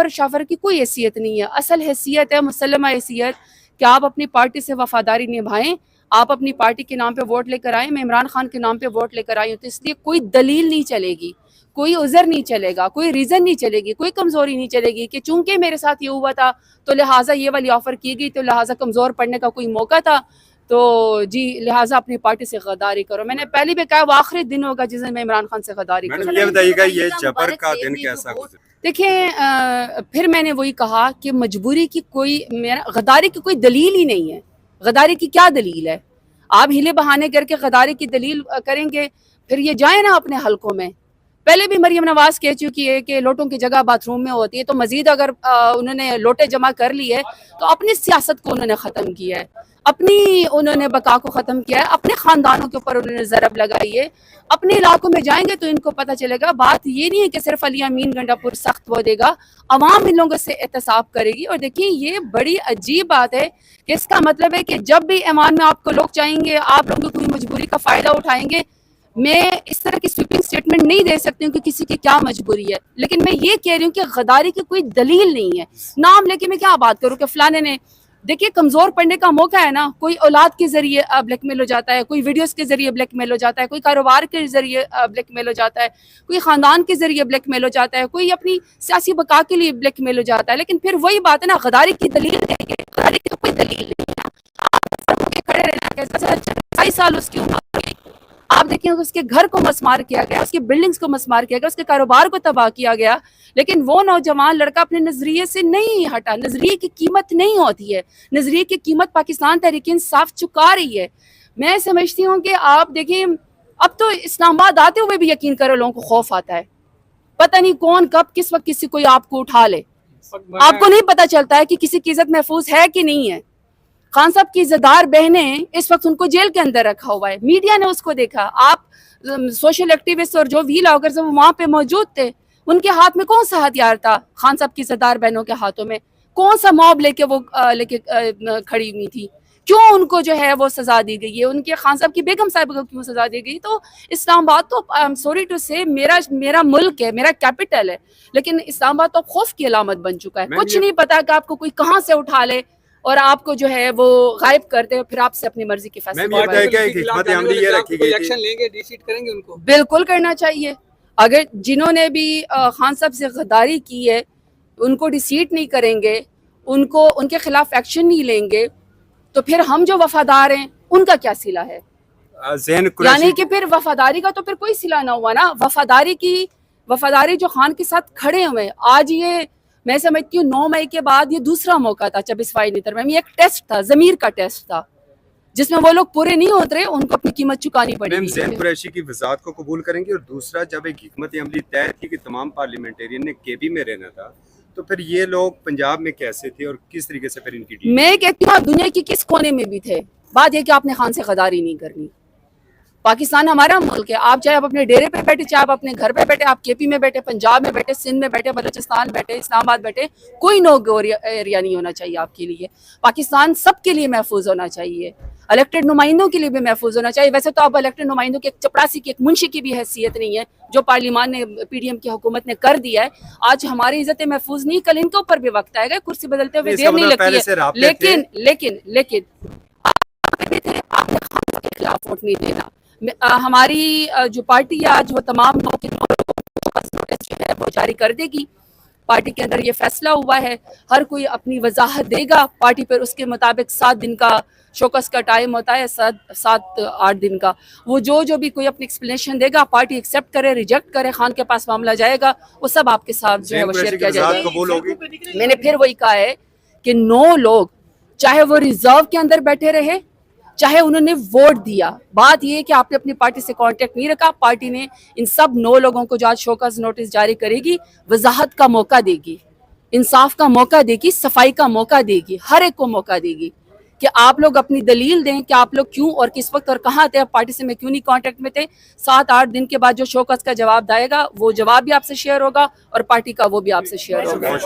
شافر کی کوئی حیثیت نہیں ہے. اصل حیثیت ہے مسلمہ حیثیت کہ آپ اپنی پارٹی سے وفاداری نبھائیں, آپ اپنی پارٹی کے نام پہ ووٹ لے کر آئیں. میں عمران خان کے نام پہ ووٹ لے کر آئی ہوں, تو اس لیے کوئی دلیل نہیں چلے گی, کوئی عذر نہیں چلے گا, کوئی ریزن نہیں چلے گی, کوئی کمزوری نہیں چلے گی کہ چونکہ میرے ساتھ یہ ہوا تھا تو لہٰذا یہ والی آفر کی گئی, تو لہٰذا کمزور پڑنے کا کوئی موقع تھا, تو جی لہٰذا اپنی پارٹی سے غداری کرو. میں نے پہلے بھی کہا وہ آخری دن ہوگا جس دن میں عمران خان سے غداری کروں. یہ بتائیے گا یہ جبر کا دن کیسا گزرا؟ دیکھیں پھر میں نے وہی کہا کہ مجبوری کی کوئی, غداری کی کوئی دلیل ہی نہیں ہے. غداری کی کیا دلیل ہے؟ آپ ہیلے بہانے کر کے غداری کی دلیل کریں گے, پھر یہ جائیں نا اپنے حلقوں میں. پہلے بھی مریم نواز کہہ چکی ہے کہ لوٹوں کی جگہ باتھ روم میں ہوتی ہے, تو مزید اگر انہوں نے لوٹے جمع کر لی ہے تو اپنی سیاست کو انہوں نے ختم کیا ہے, اپنی انہوں نے بقا کو ختم کیا ہے, اپنے خاندانوں کے اوپر انہوں نے ضرب لگائی ہے. اپنے علاقوں میں جائیں گے تو ان کو پتہ چلے گا. بات یہ نہیں ہے کہ صرف علی امین گنڈا پور سخت وہ دے گا, عوام ان لوگوں سے احتساب کرے گی. اور دیکھیں یہ بڑی عجیب بات ہے کہ اس کا مطلب ہے کہ جب بھی ایوان میں آپ کو لوگ چاہیں گے, آپ لوگوں کی مجبوری کا فائدہ اٹھائیں گے. میں اس طرح کی سویپنگ سٹیٹمنٹ نہیں دے سکتی ہوں کہ کسی کی کیا مجبوری ہے, لیکن میں یہ کہہ رہی ہوں کہ غداری کی کوئی دلیل نہیں ہے. نام لے کے میں کیا بات کروں کہ فلانے نے, دیکھیے کمزور پڑنے کا موقع ہے نا. کوئی اولاد کے ذریعے بلیک میل ہو جاتا ہے, کوئی ویڈیوز کے ذریعے بلیک میل ہو جاتا ہے, کوئی کاروبار کے ذریعے بلیک میل ہو جاتا ہے, کوئی خاندان کے ذریعے بلیک میل ہو جاتا ہے, کوئی اپنی سیاسی بقا کے لیے بلیک میل ہو جاتا ہے. لیکن پھر وہی بات ہے نا, غداری کی دلیل دیں گے, غداری کی کوئی دلیل نہیں ہے. کھڑے رہنا 27 سال اس کی عمر, آپ دیکھیں اس کے گھر کو مسمار کیا گیا, اس کی بلڈنگز کو مسمار کیا گیا, اس کے کاروبار کو تباہ کیا گیا, لیکن وہ نوجوان لڑکا اپنے نظریے سے نہیں ہٹا. نظریے کی قیمت نہیں ہوتی ہے, نظریے کی قیمت پاکستان تحریک انصاف چکا رہی ہے. میں سمجھتی ہوں کہ آپ دیکھیں اب تو اسلام آباد آتے ہوئے بھی یقین کرو لوگوں کو خوف آتا ہے. پتہ نہیں کون کب کس وقت کسی کوئی آپ کو اٹھا لے, آپ کو نہیں پتہ چلتا ہے کہ کسی کی عزت محفوظ ہے کہ نہیں ہے. خان صاحب کی عزتدار بہنیں اس وقت ان کو جیل کے اندر رکھا ہوا ہے, میڈیا نے اس کو دیکھا. آپ سوشل ایکٹیوسٹ اور جو وی لاگرز وہاں پہ موجود تھے, ان کے ہاتھ میں کون سا ہتھیار تھا؟ خان صاحب کی عزتدار بہنوں کے ہاتھوں میں کون سا موب لے کے وہ کھڑی ہوئی تھی؟ کیوں ان کو جو ہے وہ سزا دی گئی ہے؟ ان کے خان صاحب کی بیگم صاحب کو کیوں سزا دی گئی؟ تو اسلام آباد تو سوری ٹو سے میرا ملک ہے, میرا کیپٹل ہے, لیکن اسلام آباد تو خوف کی علامت بن چکا ہے. کچھ نہیں پتا کہ آپ کو کوئی کہاں سے اٹھا لے اور آپ کو جو ہے وہ غائب کر دے, پھر آپ سے اپنی مرضی کی فیصلہ کریں گے. ان کو بالکل کرنا چاہیے. اگر جنہوں نے بھی خان صاحب سے غداری کی ہے ان کو ڈیسیٹ نہیں کریں گے, ان کے خلاف ایکشن نہیں لیں گے, تو پھر ہم جو وفادار ہیں ان کا کیا صلہ ہے؟ یعنی کہ پھر وفاداری کا تو پھر کوئی صلہ نہ ہوا نا. وفاداری جو خان کے ساتھ کھڑے ہوئے آج, یہ میں سمجھتی ہوں 9 مئی کے بعد یہ دوسرا موقع تھا 26 ترمیم. یہ ایک ٹیسٹ تھا, ضمیر کا ٹیسٹ تھا, جس میں وہ لوگ پورے نہیں ہوتے, ان کو اپنی قیمت چکانی پڑی. میم زین قریشی کی وضاحت کو قبول کریں گے. اور دوسرا, جب ایک حکمت عملی طے تھی کہ تمام پارلیمنٹیرین نے کے بی میں رہنا تھا, تو پھر یہ لوگ پنجاب میں کیسے تھے اور کس طریقے سے پھر ان کی ڈیل؟ میں کہتی ہوں آپ دنیا کی کس کونے میں بھی تھے, بات یہ کہ آپ نے خان سے غداری نہیں کرنی. پاکستان ہمارا ملک ہے, آپ چاہے آپ اپنے ڈیرے پہ بیٹھے, چاہے آپ اپنے گھر پہ بیٹھے, آپ کے پی میں بیٹھے, پنجاب میں بیٹھے, سندھ میں بیٹھے, بلوچستان بیٹھے, اسلام آباد بیٹھے, کوئی نو گو ایریا نہیں ہونا چاہیے آپ کے لیے. پاکستان سب کے لیے محفوظ ہونا چاہیے, الیکٹڈ نمائندوں کے لیے بھی محفوظ ہونا چاہیے. ویسے تو آپ الیکٹڈ نمائندوں کے ایک چپڑاسی کی, ایک منشی کی بھی حیثیت نہیں ہے, جو پارلیمان نے پی ڈی ایم کی حکومت نے کر دیا ہے. آج ہماری عزت محفوظ نہیں, کل ان کے اوپر بھی وقت آئے گا. کرسی بدلتے ہوئے دیر نہیں لگتی ہے, لیکن آپ نے خان کے خلاف ووٹ نہیں دینا. ہماری جو پارٹی ہے آج وہ تمام نوٹس جو ہے وہ جاری کر دے گی. پارٹی کے اندر یہ فیصلہ ہوا ہے, ہر کوئی اپنی وضاحت دے گا. پارٹی پر اس کے مطابق 7 دن کا شوکس کا ٹائم ہوتا ہے, 7-8 دن کا. وہ جو بھی کوئی اپنی ایکسپلینیشن دے گا, پارٹی ایکسیپٹ کرے ریجیکٹ کرے, خان کے پاس معاملہ جائے گا, وہ سب آپ کے ساتھ جو ہے وہ شیئر کیا جائے گا. میں نے پھر وہی کہا ہے کہ 9 لوگ, چاہے وہ ریزرو کے اندر بیٹھے رہے, چاہے انہوں نے ووٹ دیا, بات یہ ہے کہ آپ نے اپنی پارٹی سے کانٹیکٹ نہیں رکھا. پارٹی نے ان سب 9 لوگوں کو جو آج شوکاز نوٹس جاری کرے گی, وضاحت کا موقع دے گی, انصاف کا موقع دے گی, صفائی کا موقع دے گی, ہر ایک کو موقع دے گی کہ آپ لوگ اپنی دلیل دیں کہ آپ لوگ کیوں اور کس وقت اور کہاں تھے, پارٹی سے میں کیوں نہیں کانٹیکٹ میں تھے. 7-8 دن کے بعد جو شوکاز کا جواب دائے گا, وہ جواب بھی آپ سے شیئر ہوگا اور پارٹی کا وہ بھی آپ سے شیئر ہوگا.